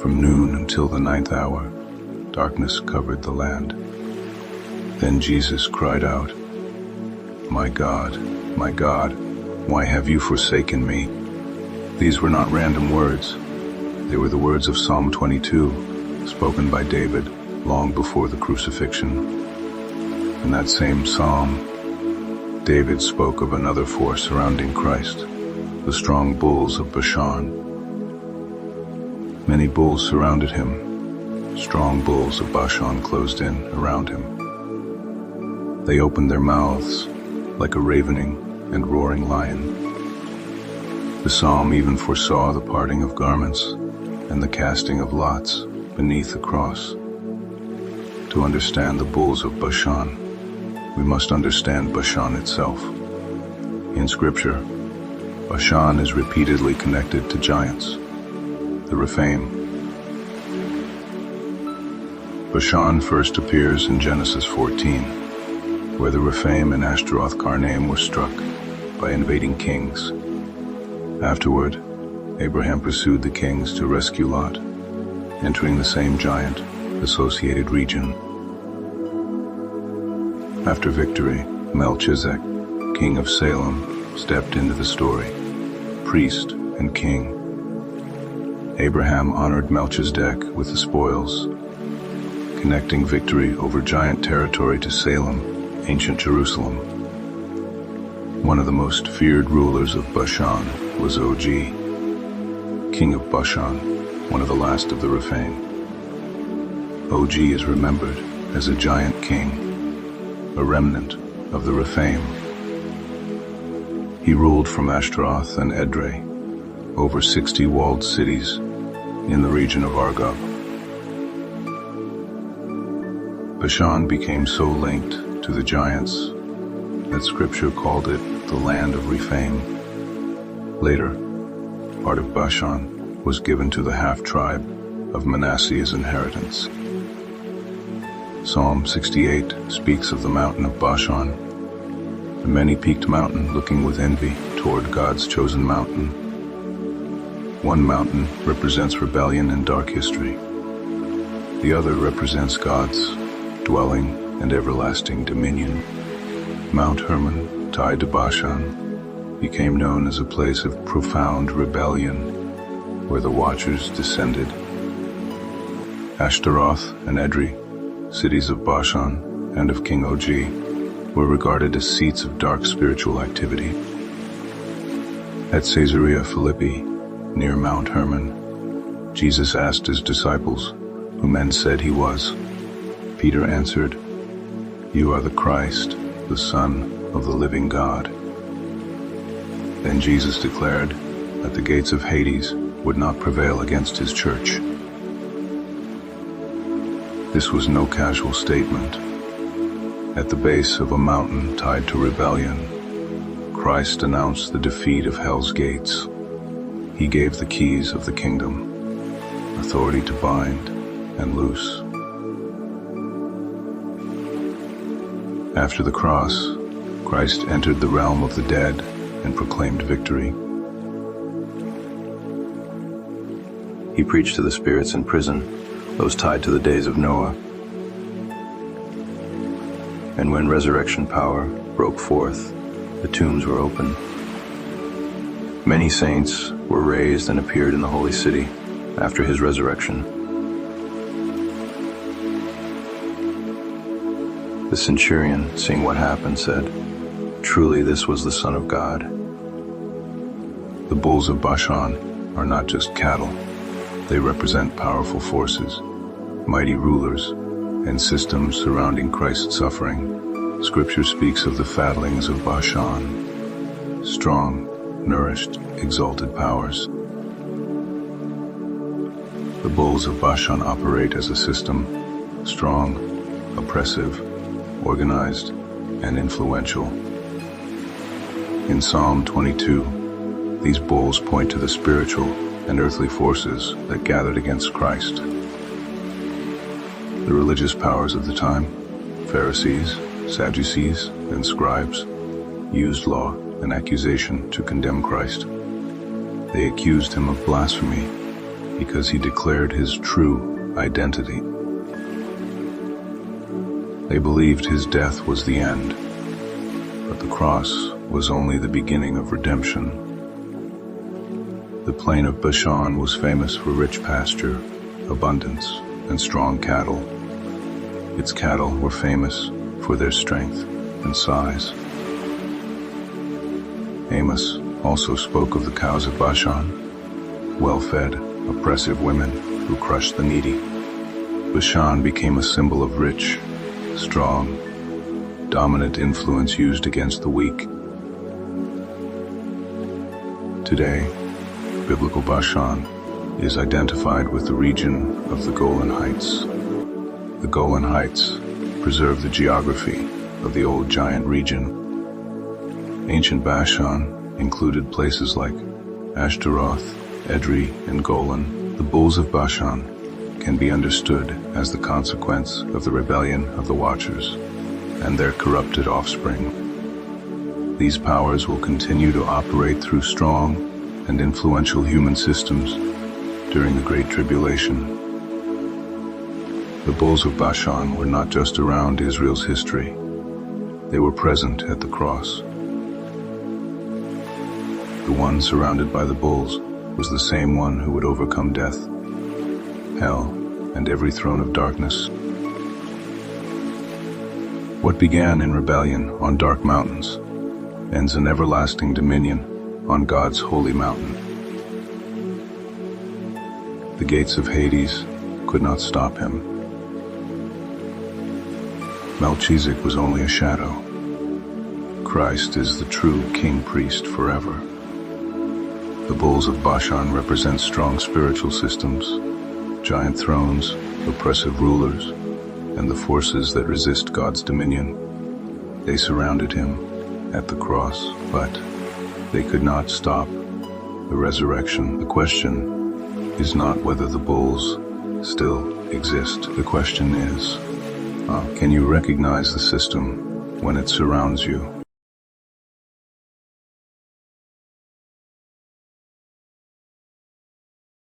From noon until the 9th hour, darkness covered the land. Then Jesus cried out, my God, why have you forsaken me?" These were not random words. They were the words of Psalm 22, spoken by David long before the crucifixion. In that same psalm, David spoke of another force surrounding Christ, the strong bulls of Bashan. Many bulls surrounded him. Strong bulls of Bashan closed in around him. They opened their mouths like a ravening and roaring lion. The psalm even foresaw the parting of garments and the casting of lots beneath the cross. To understand the bulls of Bashan, we must understand Bashan itself. In Scripture, Bashan is repeatedly connected to giants, the Rephaim. Bashan first appears in Genesis 14, where the Rephaim and Ashtaroth Karnaim were struck by invading kings. Afterward, Abraham pursued the kings to rescue Lot, entering the same giant-associated region. After victory, Melchizedek, king of Salem, stepped into the story, priest and king. Abraham honored Melchizedek with the spoils, connecting victory over giant territory to Salem, ancient Jerusalem. One of the most feared rulers of Bashan was Og, king of Bashan, one of the last of the Rephaim. Og is remembered as a giant king, a remnant of the Rephaim. He ruled from Ashtaroth and Edrei, over 60 walled cities in the region of Argob. Bashan became so linked to the giants that Scripture called it the land of Rephaim. Later, part of Bashan was given to the half-tribe of Manasseh as inheritance. Psalm 68 speaks of the mountain of Bashan, a many-peaked mountain looking with envy toward God's chosen mountain. One mountain represents rebellion and dark history. The other represents God's dwelling and everlasting dominion. Mount Hermon, tied to Bashan, became known as a place of profound rebellion, where the watchers descended. Ashtaroth and Edrei, cities of Bashan and of King Og, were regarded as seats of dark spiritual activity. At Caesarea Philippi, near Mount Hermon, Jesus asked his disciples who men said he was. Peter answered, "You are the Christ, the Son of the living God." Then Jesus declared that the gates of Hades would not prevail against his church. This was no casual statement. At the base of a mountain tied to rebellion, Christ announced the defeat of hell's gates. He gave the keys of the kingdom, authority to bind and loose. After the cross, Christ entered the realm of the dead and proclaimed victory. He preached to the spirits in prison, those tied to the days of Noah. And when resurrection power broke forth, the tombs were opened. Many saints were raised and appeared in the holy city after his resurrection. The centurion, seeing what happened, said, "Truly this was the Son of God." The bulls of Bashan are not just cattle. They represent powerful forces, mighty rulers, and systems surrounding Christ's suffering. Scripture speaks of the fatlings of Bashan, strong, nourished, exalted powers. The bulls of Bashan operate as a system, strong, oppressive, organized, and influential. In Psalm 22, these bulls point to the spiritual and earthly forces that gathered against Christ. The religious powers of the time, Pharisees, Sadducees, and scribes, used law and accusation to condemn Christ. They accused him of blasphemy, because he declared his true identity. They believed his death was the end, but the cross was only the beginning of redemption. The plain of Bashan was famous for rich pasture, abundance, and strong cattle. Its cattle were famous for their strength and size. Amos also spoke of the cows of Bashan, well-fed, oppressive women who crushed the needy. Bashan became a symbol of rich, strong, dominant influence used against the weak. Today, biblical Bashan is identified with the region of the Golan Heights. The Golan Heights preserve the geography of the old giant region. Ancient Bashan included places like Ashtaroth, Edrei, and Golan. The Bulls of Bashan can be understood as the consequence of the rebellion of the Watchers and their corrupted offspring. These powers will continue to operate through strong and influential human systems during the Great Tribulation. The Bulls of Bashan were not just around Israel's history, they were present at the cross. The one surrounded by the bulls was the same one who would overcome death, hell, and every throne of darkness. What began in rebellion on dark mountains ends in everlasting dominion on God's holy mountain. The gates of Hades could not stop him. Melchizedek was only a shadow. Christ is the true king-priest forever. The Bulls of Bashan represent strong spiritual systems, giant thrones, oppressive rulers, and the forces that resist God's dominion. They surrounded him at the cross, but they could not stop the resurrection. The question is not whether the bulls still exist. The question is, can you recognize the system when it surrounds you?